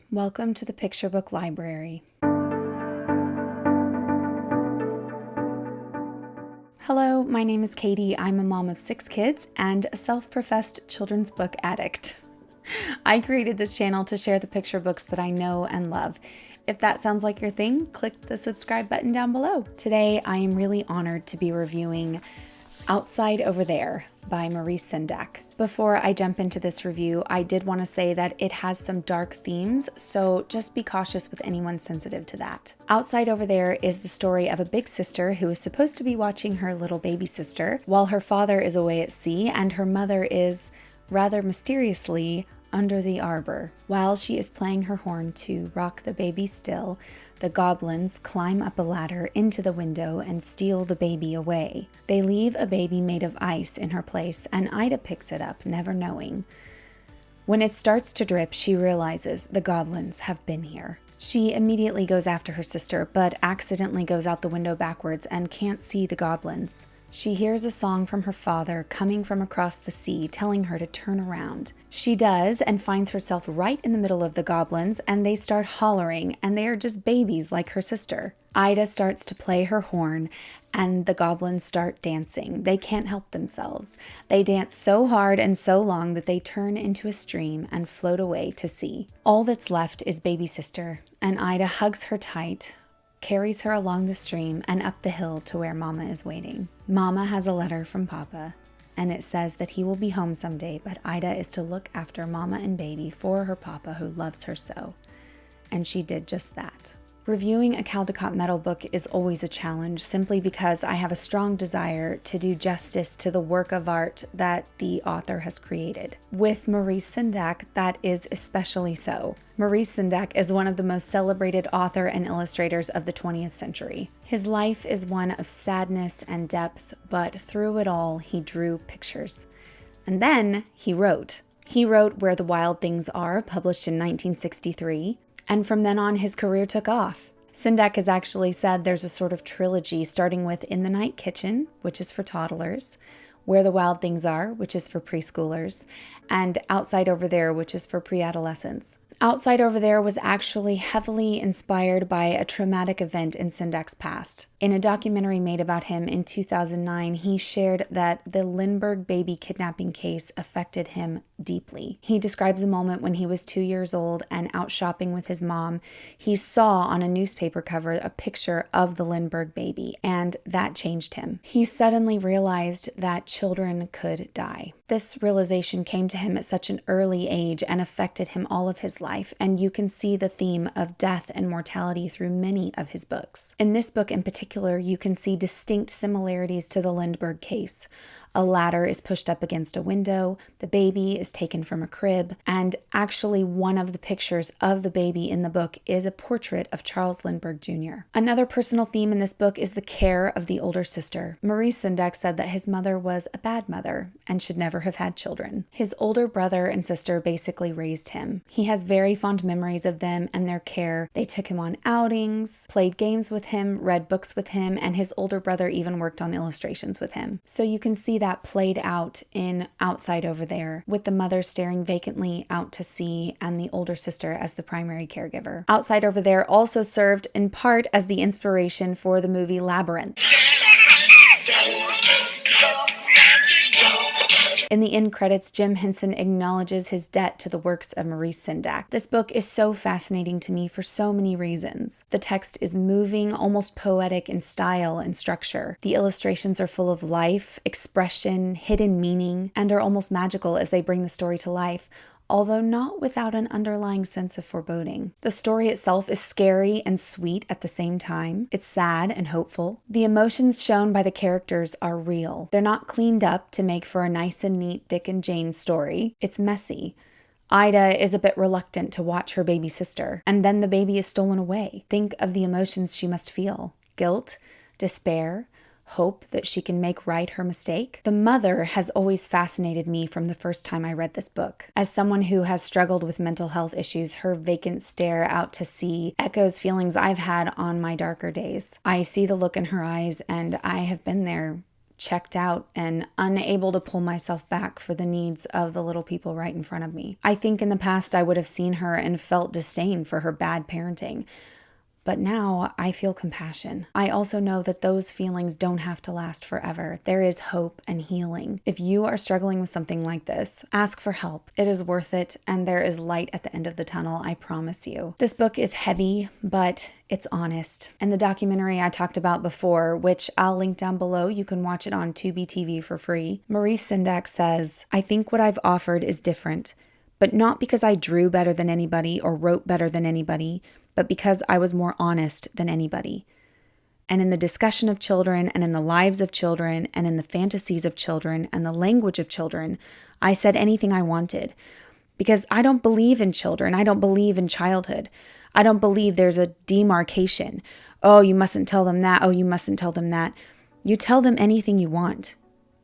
Welcome to the Picture Book Library. Hello, my name is Katie. I'm a mom of 6 kids and a self-professed children's book addict. I created this channel to share the picture books that I know and love. If that sounds like your thing, click the subscribe button down below. Today, I am really honored to be reviewing Outside Over There by Maurice Sendak. Before I jump into this review, I did want to say that it has some dark themes, so just be cautious with anyone sensitive to that. Outside Over There is the story of a big sister who is supposed to be watching her little baby sister while her father is away at sea and her mother is, rather mysteriously, under the arbor. While she is playing her horn to rock the baby still, the goblins climb up a ladder into the window and steal the baby away. They leave a baby made of ice in her place, and Ida picks it up, never knowing. When it starts to drip, she realizes the goblins have been here. She immediately goes after her sister, but accidentally goes out the window backwards and can't see the goblins. She hears a song from her father coming from across the sea, telling her to turn around. She does and finds herself right in the middle of the goblins, and they start hollering, and they are just babies like her sister. Ida starts to play her horn, and the goblins start dancing. They can't help themselves. They dance so hard and so long that they turn into a stream and float away to sea. All that's left is baby sister, and Ida hugs her tight, carries her along the stream and up the hill to where Mama is waiting. Mama has a letter from Papa, and it says that he will be home someday, but Ida is to look after Mama and baby for her Papa who loves her so. And she did just that. Reviewing a Caldecott Medal book is always a challenge simply because I have a strong desire to do justice to the work of art that the author has created. With Maurice Sendak, that is especially so. Maurice Sendak is one of the most celebrated author and illustrators of the 20th century. His life is one of sadness and depth, but through it all, he drew pictures. And then he wrote. He wrote Where the Wild Things Are, published in 1963. And from then on, his career took off. Sendak has actually said there's a sort of trilogy starting with In the Night Kitchen, which is for toddlers, Where the Wild Things Are, which is for preschoolers, and Outside Over There, which is for pre-adolescents. Outside Over There was actually heavily inspired by a traumatic event in Sendak's past. In a documentary made about him in 2009, he shared that the Lindbergh baby kidnapping case affected him deeply. He describes a moment when he was 2 years old and out shopping with his mom. He saw on a newspaper cover a picture of the Lindbergh baby, and that changed him. He suddenly realized that children could die. This realization came to him at such an early age and affected him all of his life, and you can see the theme of death and mortality through many of his books. In this book in particular, you can see distinct similarities to the Lindbergh case. A ladder is pushed up against a window, the baby is taken from a crib, and actually one of the pictures of the baby in the book is a portrait of Charles Lindbergh Jr. Another personal theme in this book is the care of the older sister. Maurice Sendak said that his mother was a bad mother and should never have had children. His older brother and sister basically raised him. He has very fond memories of them and their care. They took him on outings, played games with him, read books with him, and his older brother even worked on illustrations with him. So you can see that played out in Outside Over There, with the mother staring vacantly out to sea and the older sister as the primary caregiver. Outside Over There also served in part as the inspiration for the movie Labyrinth. In the end credits, Jim Henson acknowledges his debt to the works of Maurice Sendak. This book is so fascinating to me for so many reasons. The text is moving, almost poetic in style and structure. The illustrations are full of life, expression, hidden meaning, and are almost magical as they bring the story to life, although not without an underlying sense of foreboding. The story itself is scary and sweet at the same time. It's sad and hopeful. The emotions shown by the characters are real. They're not cleaned up to make for a nice and neat Dick and Jane story. It's messy. Ida is a bit reluctant to watch her baby sister, and then the baby is stolen away. Think of the emotions she must feel. Guilt, despair, hope that she can make right her mistake. The mother has always fascinated me from the first time I read this book. As someone who has struggled with mental health issues, her vacant stare out to sea echoes feelings I've had on my darker days. I see the look in her eyes, and I have been there checked out and unable to pull myself back for the needs of the little people right in front of me. I think in the past I would have seen her and felt disdain for her bad parenting. But now I feel compassion. I also know that those feelings don't have to last forever. There is hope and healing. If you are struggling with something like this, ask for help. It is worth it, and there is light at the end of the tunnel, I promise you. This book is heavy, but it's honest. And the documentary I talked about before, which I'll link down below, you can watch it on Tubi TV for free. Maurice Sendak says, "I think what I've offered is different, but not because I drew better than anybody or wrote better than anybody, but because I was more honest than anybody. And in the discussion of children and in the lives of children and in the fantasies of children and the language of children, I said anything I wanted. Because I don't believe in children. I don't believe in childhood. I don't believe there's a demarcation. Oh, you mustn't tell them that. Oh, you mustn't tell them that. You tell them anything you want.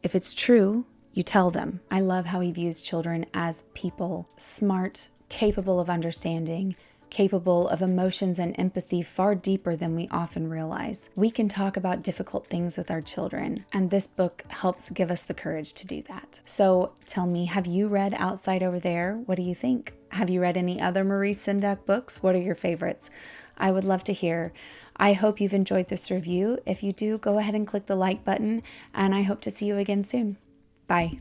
If it's true, you tell them." I love how he views children as people, smart, capable of understanding, capable of emotions and empathy far deeper than we often realize. We can talk about difficult things with our children, and this book helps give us the courage to do that. So tell me, have you read Outside Over There? What do you think? Have you read any other Maurice Sendak books? What are your favorites? I would love to hear. I hope you've enjoyed this review. If you do, go ahead and click the like button, and I hope to see you again soon. Bye.